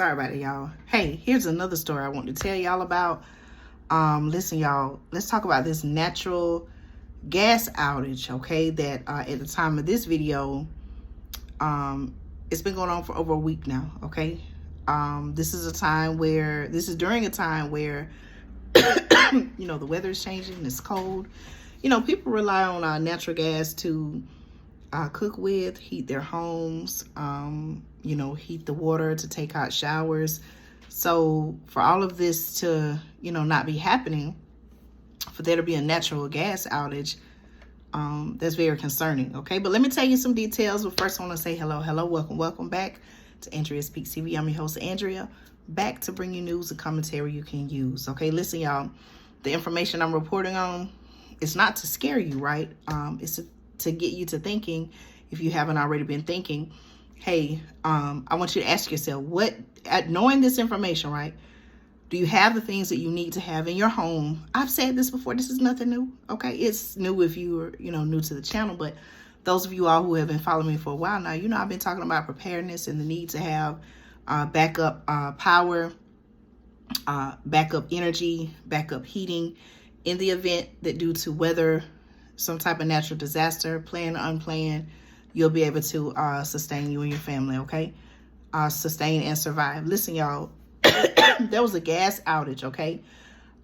Sorry about it, y'all. Hey, here's another story I want to tell y'all about. Listen, y'all, let's talk about this natural gas outage, okay, that at the time of this video, it's been going on for over a week now, okay? This is during a time where, you know, the weather is changing, it's cold. You know, people rely on natural gas to cook with, heat their homes, you know, heat the water, to take hot showers. So for all of this to, you know, not be happening, for there to be a natural gas outage, that's very concerning, okay? But let me tell you some details. But first I want to say hello, welcome back to Andrea Speaks TV. I'm your host, Andrea, back to bring you news and commentary you can use, okay? Listen, y'all, the information I'm reporting on, it's not to scare you, right? It's to get you to thinking, if you haven't already been thinking. Hey, I want you to ask yourself, knowing this information, right? Do you have the things that you need to have in your home? I've said this before. This is nothing new, okay? It's new if you're, you know, new to the channel, but those of you all who have been following me for a while now, you know I've been talking about preparedness and the need to have backup power, backup energy, backup heating in the event that due to weather, some type of natural disaster, planned or unplanned, you'll be able to sustain you and your family, okay? Sustain and survive. Listen, y'all, there was a gas outage, okay?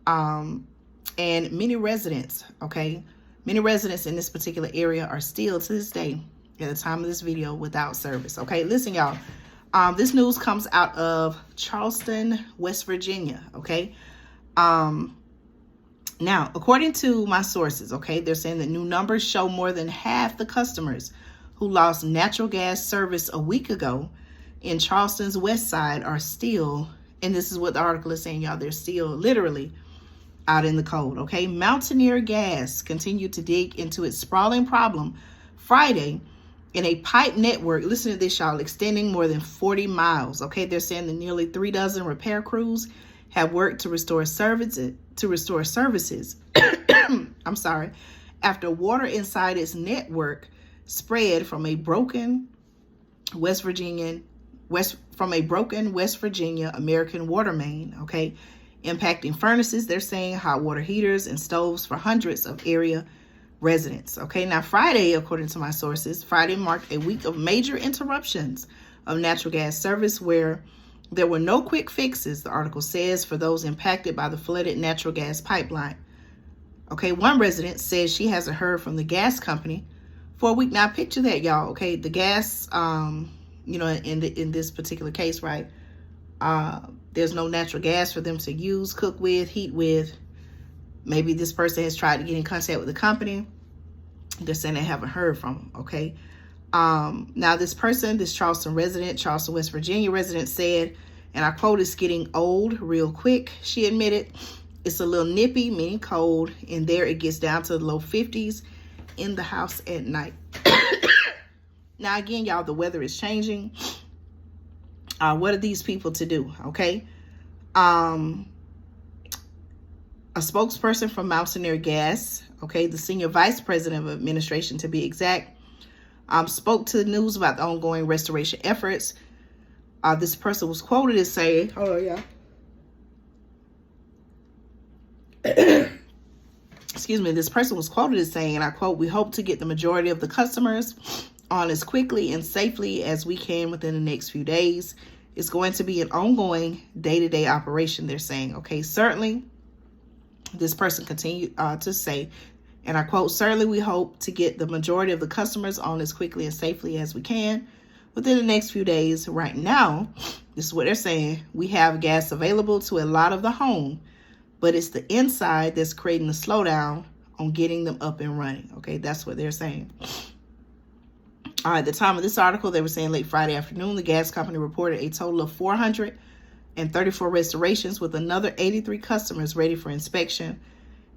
And many residents, okay? Many residents in this particular area are still, to this day, at the time of this video, without service, okay? Listen, y'all, this news comes out of Charleston, West Virginia, okay? Now, according to my sources, okay, they're saying that new numbers show more than half the customers who lost natural gas service a week ago in Charleston's west side are still, and this is what the article is saying, y'all, they're still literally out in the cold, okay? Mountaineer Gas continued to dig into its sprawling problem Friday in a pipe network, listen to this, y'all, extending more than 40 miles, okay? They're saying that nearly 3 dozen repair crews have worked to restore services, I'm sorry, after water inside its network spread from a broken West Virginia American water main, okay, impacting furnaces, they're saying, hot water heaters and stoves for hundreds of area residents, okay? Now, Friday, according to my sources, Friday marked a week of major interruptions of natural gas service where there were no quick fixes, the article says, for those impacted by the flooded natural gas pipeline. Okay, one resident says she hasn't heard from the gas company for a week. Now, picture that, y'all, okay? The gas, you know, in this particular case, right, there's no natural gas for them to use, cook with, heat with. Maybe this person has tried to get in contact with the company. They're saying they haven't heard from them, okay? Now, this Charleston West Virginia resident said, and I quote, "It's getting old real quick," she admitted. "It's a little nippy, meaning cold, and there it gets down to the low 50s in the house at night." Now, again, y'all, the weather is changing. What are these people to do, okay? A spokesperson from Mountaineer Gas, okay, the senior vice president of administration to be exact, spoke to the news about the ongoing restoration efforts. This person was quoted as saying, hold on, yeah. Excuse me, this person was quoted as saying, and I quote, "We hope to get the majority of the customers on as quickly and safely as we can within the next few days. It's going to be an ongoing day-to-day operation," they're saying, okay? Certainly, this person continued to say, and I quote, "Certainly we hope to get the majority of the customers on as quickly and safely as we can within the next few days. Right now," this is what they're saying, "we have gas available to a lot of the home, but it's the inside that's creating a slowdown on getting them up and running," okay? That's what they're saying. At the time of this article, they were saying late Friday afternoon, the gas company reported a total of 434 restorations with another 83 customers ready for inspection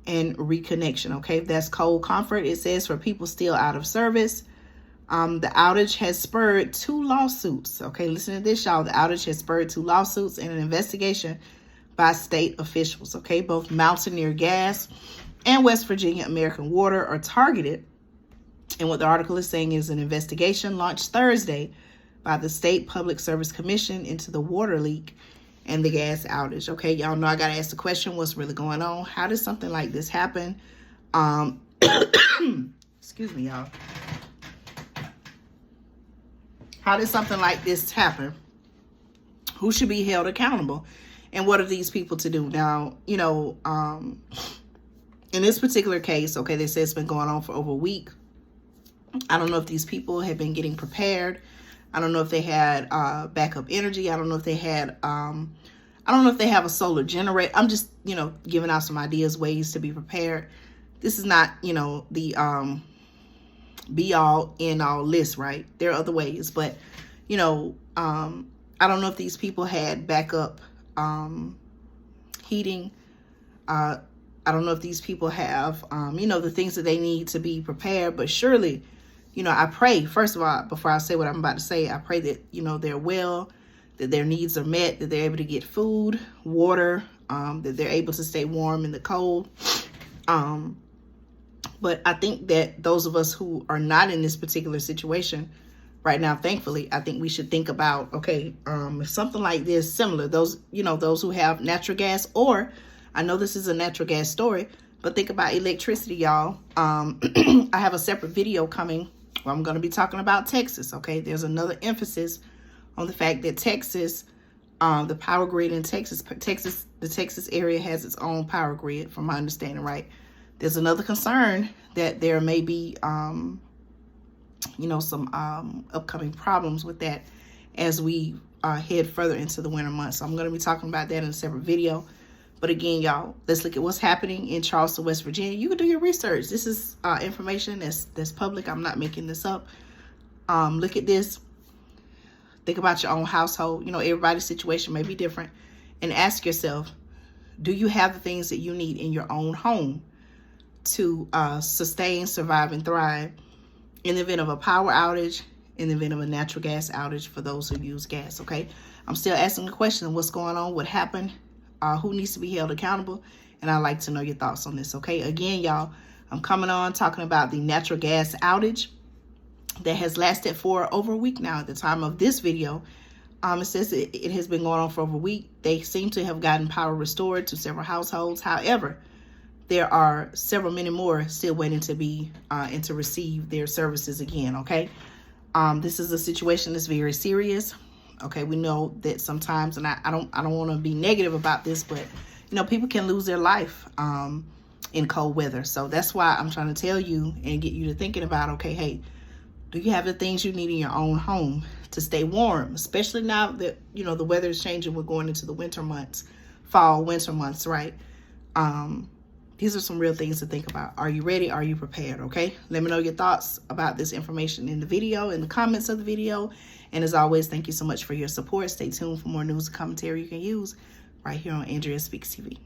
and reconnection, okay? That's cold comfort, it says, for people still out of service. The outage has spurred 2 lawsuits, okay? Listen to this, y'all. The outage has spurred 2 lawsuits and an investigation by state officials, okay? Both Mountaineer Gas and West Virginia American Water are targeted. And what the article is saying is an investigation launched Thursday by the State Public Service Commission into the water leak and the gas outage. Okay, y'all know I gotta ask the question, what's really going on? How did something like this happen? Excuse me, y'all. How did something like this happen? Who should be held accountable? And what are these people to do? Now, you know, in this particular case, okay, they say it's been going on for over a week. I don't know if these people have been getting prepared. I don't know if they had backup energy. I don't know if they had, I don't know if they have a solar generator. I'm just, you know, giving out some ideas, ways to be prepared. This is not, you know, the be all end all list, right? There are other ways, but, you know, I don't know if these people had backup heating. I don't know if these people have, you know, the things that they need to be prepared, but surely, you know, I pray, first of all, before I say what I'm about to say, I pray that, you know, they're well, that their needs are met, that they're able to get food, water, that they're able to stay warm in the cold. But I think that those of us who are not in this particular situation right now, thankfully, I think we should think about, okay, if something like this, similar, those, you know, those who have natural gas, or I know this is a natural gas story, but think about electricity, y'all. I have a separate video coming where I'm going to be talking about Texas, okay? There's another emphasis on the fact that Texas, the power grid in Texas, the Texas area has its own power grid, from my understanding, right? There's another concern that there may be, you know, some upcoming problems with that as we head further into the winter months. So I'm going to be talking about that in a separate video. But again, y'all, let's look at what's happening in Charleston, West Virginia. You can do your research. This is information that's public. I'm not making this up. Look at this. Think about your own household. You know, everybody's situation may be different. And ask yourself, do you have the things that you need in your own home to sustain, survive, and thrive in the event of a power outage, in the event of a natural gas outage for those who use gas, okay? I'm still asking the question, what's going on? What happened? Who needs to be held accountable? And I'd like to know your thoughts on this, okay? Again, y'all, I'm coming on talking about the natural gas outage that has lasted for over a week now at the time of this video. It says it has been going on for over a week. They seem to have gotten power restored to several households. However, there are many more still waiting to be and to receive their services again, okay? This is a situation that's very serious. Okay, we know that sometimes, and I don't want to be negative about this, but you know, people can lose their life in cold weather. So that's why I'm trying to tell you and get you to thinking about, okay, hey, do you have the things you need in your own home to stay warm, especially now that, you know, the weather is changing. We're going into the winter months, fall, winter months, right? These are some real things to think about. Are you ready? Are you prepared? Okay, let me know your thoughts about this information in the video, in the comments of the video. And as always, thank you so much for your support. Stay tuned for more news and commentary you can use right here on Andrea Speaks TV.